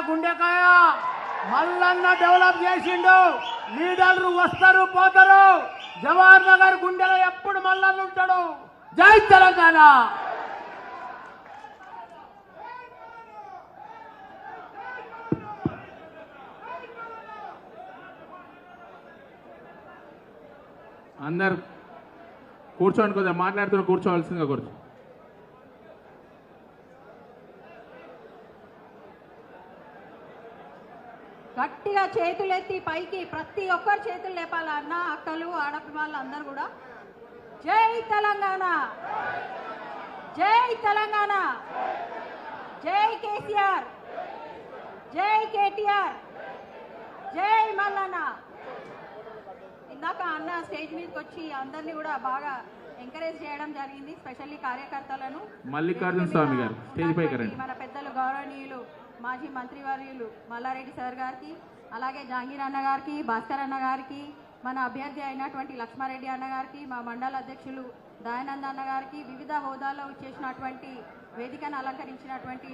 గుండెకాయ మల్లన్న డెవలప్ చేసిండు. లీడర్లు వస్తారు పోతారు. జవహర్ నగర్ గుండెలో ఎప్పుడు మల్లన్న ఉంటాడు. జై తెలంగాణ. అందరు కూర్చోండి, కొద్దిగా మాట్లాడుతున్న కూర్చోవలసిందిగా కూర్చో. గట్టిగా చేతులెత్తి పైకి ప్రతి ఒక్కరు చేతులు లేపాలి. అన్న అక్కలు ఆడపిల్లలు అందరూ కూడా జై తెలంగాణ, జై తెలంగాణ, జై కేసీఆర్, జై కేటీఆర్, జై మల్లన్న. ఇందాక అన్న స్టేజ్ మీదకి వచ్చి అందరినీ కూడా బాగా ఎంకరేజ్ చేయడం జరిగింది, స్పెషల్లీ కార్యకర్తలను. మల్లికార్జున స్వామి గారు స్టేజ్ పైకి రండి. మన పెద్దలు గౌరవనీయులు మాజీ మంత్రివర్యులు మల్లారెడ్డి సార్ గారికి, అలాగే జహంగీర్ అన్న గారికి, భాస్కర్ అన్న గారికి, మన అభ్యర్థి అయినటువంటి లక్ష్మారెడ్డి అన్న గారికి, మా మండల అధ్యక్షులు దయానంద్ అన్న గారికి, వివిధ హోదాల్లో చేసినటువంటి వేదికను అలంకరించినటువంటి